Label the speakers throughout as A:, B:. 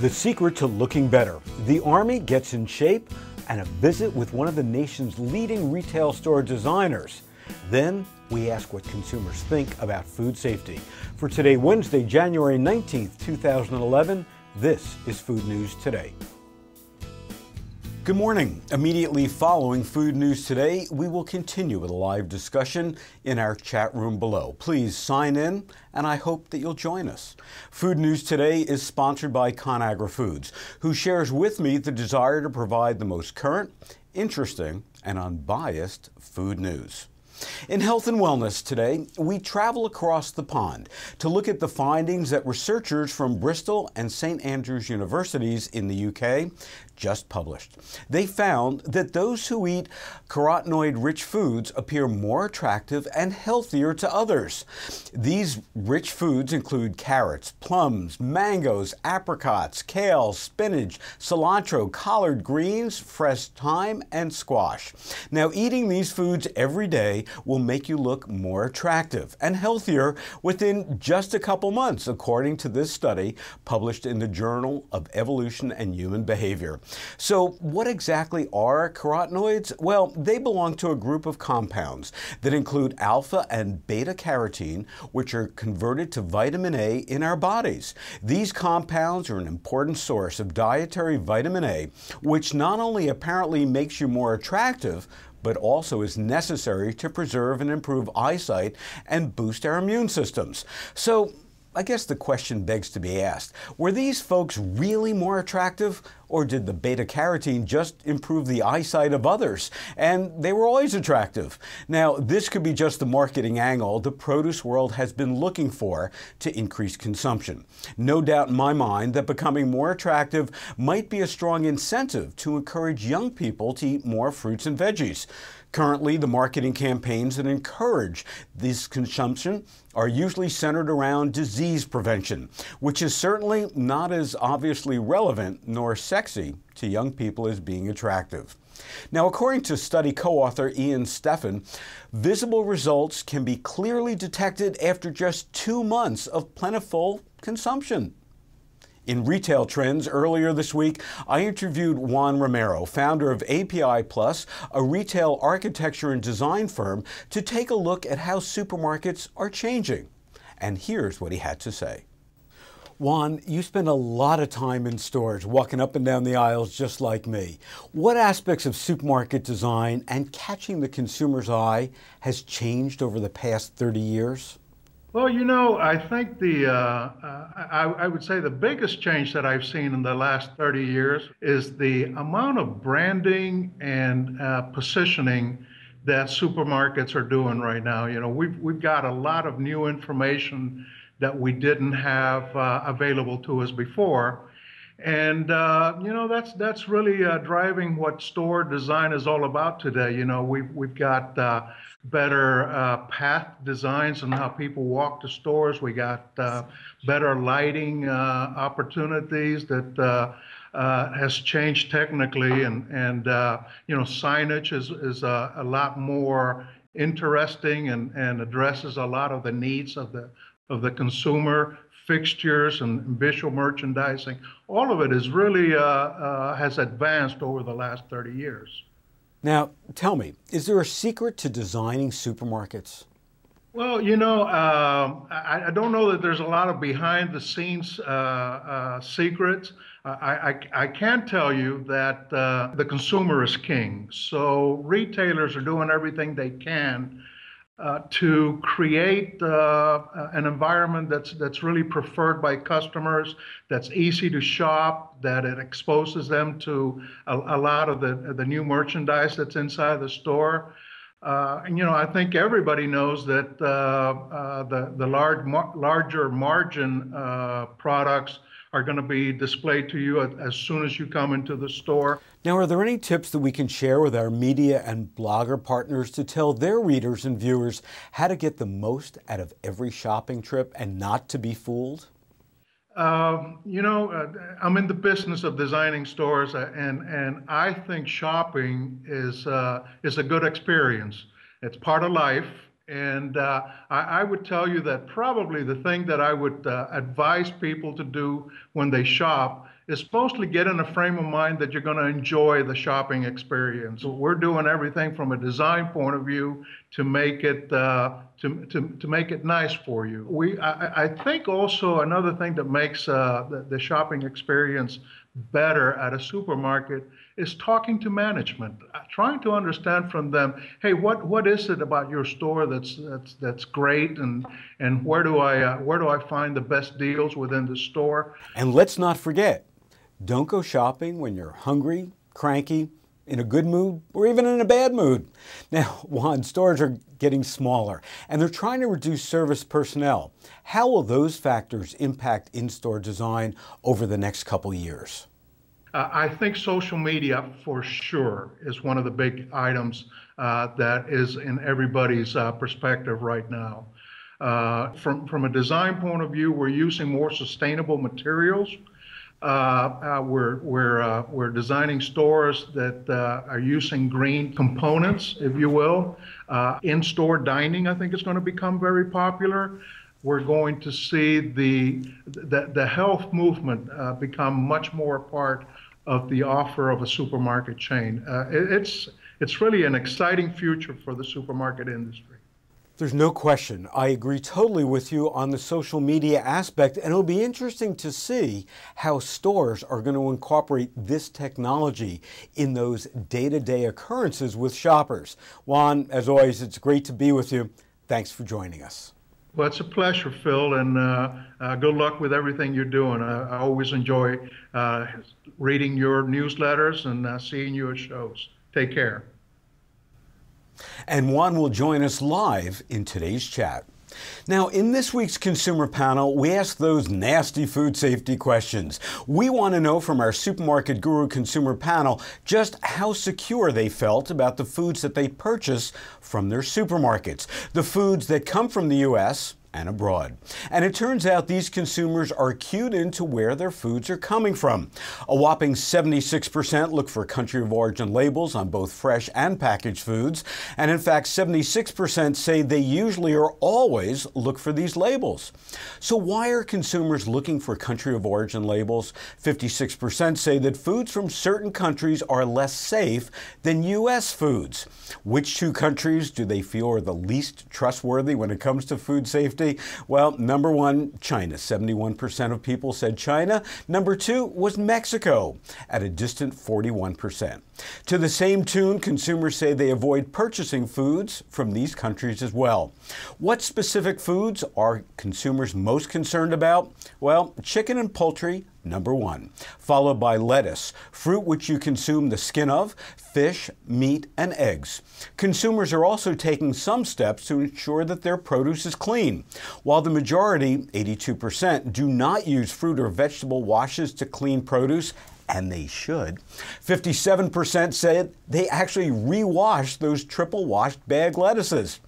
A: The secret to looking better. The Army gets in shape and a visit with one of the nation's leading retail store designers. Then we ask what consumers think about food safety. For today, Wednesday, January 19th, 2011, this is Food News Today. Good morning. Immediately following Food News Today, we will continue with a live discussion in our chat room below. Please sign in, and I hope that you'll join us. Food News Today is sponsored by ConAgra Foods, who shares with me the desire to provide the most current, interesting, and unbiased food news. In health and wellness today, we travel across the pond to look at the findings that researchers from Bristol and St. Andrews Universities in the UK just published. They found that those who eat carotenoid-rich foods appear more attractive and healthier to others. These rich foods include carrots, plums, mangoes, apricots, kale, spinach, cilantro, collard greens, fresh thyme, and squash. Now, eating these foods every day will make you look more attractive and healthier within just a couple months, according to this study published in the Journal of Evolution and Human Behavior. So what exactly are carotenoids? Well, they belong to a group of compounds that include alpha and beta carotene, which are converted to vitamin A in our bodies. These compounds are an important source of dietary vitamin A, which not only apparently makes you more attractive, but also is necessary to preserve and improve eyesight and boost our immune systems. So I guess the question begs to be asked, were these folks really more attractive, or did the beta-carotene just improve the eyesight of others, and they were always attractive? Now, this could be just the marketing angle the produce world has been looking for to increase consumption. No doubt in my mind that becoming more attractive might be a strong incentive to encourage young people to eat more fruits and veggies. Currently, the marketing campaigns that encourage this consumption are usually centered around disease prevention, which is certainly not as obviously relevant nor sexy to young people as being attractive. Now, according to study co-author Ian Steffen, visible results can be clearly detected after just 2 months of plentiful consumption. In retail trends, earlier this week, I interviewed Juan Romero, founder of API Plus, a retail architecture and design firm, to take a look at how supermarkets are changing. And here's what he had to say. Juan, you spend a lot of time in stores, walking up and down the aisles just like me. What aspects of supermarket design and catching the consumer's eye has changed over the past 30 years?
B: Well, I think I would say the biggest change that I've seen in the last 30 years is the amount of branding and positioning that supermarkets are doing right now. We've got a lot of new information that we didn't have available to us before. And, that's really driving what store design is all about today. We've got better path designs on how people walk to stores. We got better lighting opportunities that has changed technically. And signage is a lot more interesting and addresses a lot of the needs of the consumer. Fixtures and visual merchandising, all of it is really has advanced over the last 30 years.
A: Now, tell me, is there a secret to designing supermarkets?
B: Well, I don't know that there's a lot of behind-the-scenes secrets. I can tell you that the consumer is king. So retailers are doing everything they can to create an environment that's really preferred by customers, that's easy to shop, that it exposes them to a lot of the new merchandise that's inside the store. I think everybody knows that the larger margin products are going to be displayed to you as soon as you come into the store.
A: Now, are there any tips that we can share with our media and blogger partners to tell their readers and viewers how to get the most out of every shopping trip and not to be fooled?
B: I'm in the business of designing stores, and I think shopping is a good experience. It's part of life. And I would tell you that probably the thing that I would advise people to do when they shop is supposed to get in a frame of mind that you're going to enjoy the shopping experience. We're doing everything from a design point of view to make it to make it nice for you. I think also another thing that makes the shopping experience better at a supermarket is talking to management, trying to understand from them, hey, what is it about your store that's great, and where do I find the best deals within the store?
A: And let's not forget, don't go shopping when you're hungry, cranky, in a good mood, or even in a bad mood. Now, Juan, stores are getting smaller, and they're trying to reduce service personnel. How will those factors impact in-store design over the next couple years?
B: I think social media, for sure, is one of the big items that is in everybody's perspective right now. From a design point of view, we're using more sustainable materials. We're designing stores that are using green components, if you will. In-store dining, I think, is going to become very popular. We're going to see the health movement become much more a part of the offer of a supermarket chain. It's really an exciting future for the supermarket industry.
A: There's no question. I agree totally with you on the social media aspect, and it'll be interesting to see how stores are going to incorporate this technology in those day-to-day occurrences with shoppers. Juan, as always, it's great to be with you. Thanks for joining us.
B: Well, it's a pleasure, Phil, and good luck with everything you're doing. I always enjoy reading your newsletters and seeing you at shows. Take care.
A: And Juan will join us live in today's chat. Now, in this week's Consumer Panel, we ask those nasty food safety questions. We want to know from our Supermarket Guru Consumer Panel just how secure they felt about the foods that they purchase from their supermarkets, the foods that come from the U.S. and abroad. And it turns out these consumers are cued into where their foods are coming from. A whopping 76% look for country of origin labels on both fresh and packaged foods. And in fact, 76% say they usually or always look for these labels. So why are consumers looking for country of origin labels? 56% say that foods from certain countries are less safe than U.S. foods. Which two countries do they feel are the least trustworthy when it comes to food safety? Well, number one, China. 71% of people said China. Number two was Mexico at a distant 41%. To the same tune, consumers say they avoid purchasing foods from these countries as well. What specific foods are consumers most concerned about? Well, chicken and poultry, number one, followed by lettuce, fruit which you consume the skin of, fish, meat, and eggs. Consumers are also taking some steps to ensure that their produce is clean. While the majority, 82%, do not use fruit or vegetable washes to clean produce, and they should, 57% said they actually rewash those triple washed bag lettuces.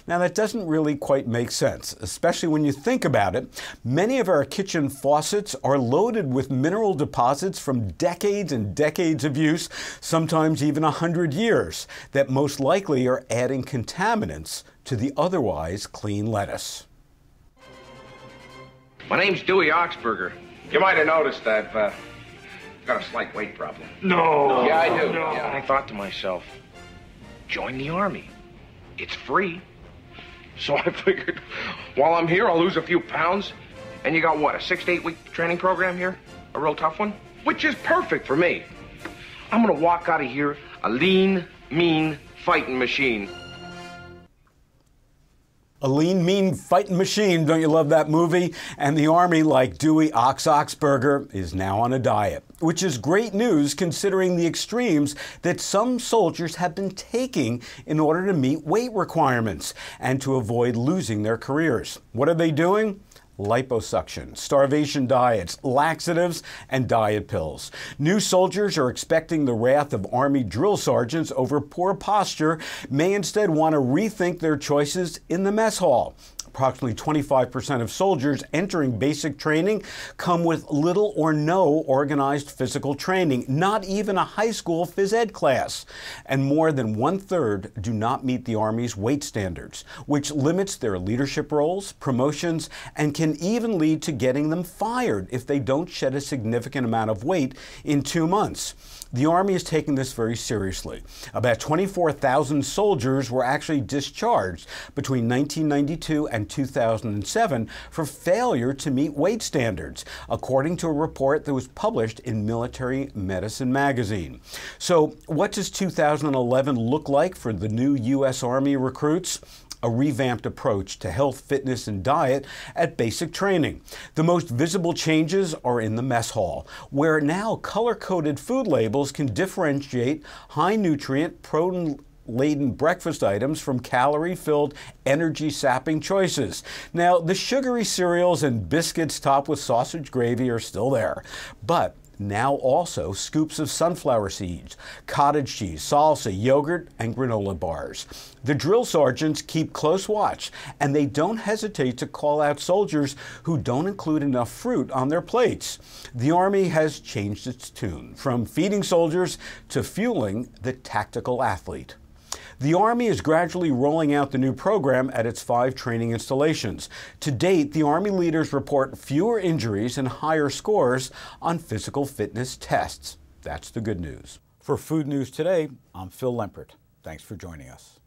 A: Now that doesn't really quite make sense, especially when you think about it. Many of our kitchen faucets are loaded with mineral deposits from decades and decades of use, sometimes even 100 years, that most likely are adding contaminants to the otherwise clean lettuce.
C: My name's Dewey Oxburger. You might have noticed I've got a slight weight problem.
D: No.
C: Yeah, I do.
D: No.
C: Yeah. I thought to myself, join the Army. It's free. So I figured, while I'm here, I'll lose a few pounds. And you got what, a 6 to 8 week training program here? A real tough one? Which is perfect for me. I'm gonna walk out of here a lean, mean fighting machine.
A: A lean, mean fighting machine. Don't you love that movie? And the Army, like Dewey Oxburger, is now on a diet, which is great news considering the extremes that some soldiers have been taking in order to meet weight requirements and to avoid losing their careers. What are they doing? Liposuction, starvation diets, laxatives, and diet pills. New soldiers are expecting the wrath of Army drill sergeants over poor posture, may instead want to rethink their choices in the mess hall. Approximately 25% of soldiers entering basic training come with little or no organized physical training, not even a high school phys ed class. And more than 1/3 do not meet the Army's weight standards, which limits their leadership roles, promotions, and can even lead to getting them fired if they don't shed a significant amount of weight in 2 months. The Army is taking this very seriously. About 24,000 soldiers were actually discharged between 1992 and 2007 for failure to meet weight standards, according to a report that was published in Military Medicine magazine. So what does 2011 look like for the new U.S. Army recruits? A revamped approach to health, fitness, and diet at basic training. The most visible changes are in the mess hall, where now color-coded food labels can differentiate high-nutrient, protein-laden breakfast items from calorie-filled, energy-sapping choices. Now, the sugary cereals and biscuits topped with sausage gravy are still there, but now also scoops of sunflower seeds, cottage cheese, salsa, yogurt, and granola bars. The drill sergeants keep close watch, and they don't hesitate to call out soldiers who don't include enough fruit on their plates. The Army has changed its tune, from feeding soldiers to fueling the tactical athlete. The Army is gradually rolling out the new program at its 5 training installations. To date, the Army leaders report fewer injuries and higher scores on physical fitness tests. That's the good news. For Food News Today, I'm Phil Lempert. Thanks for joining us.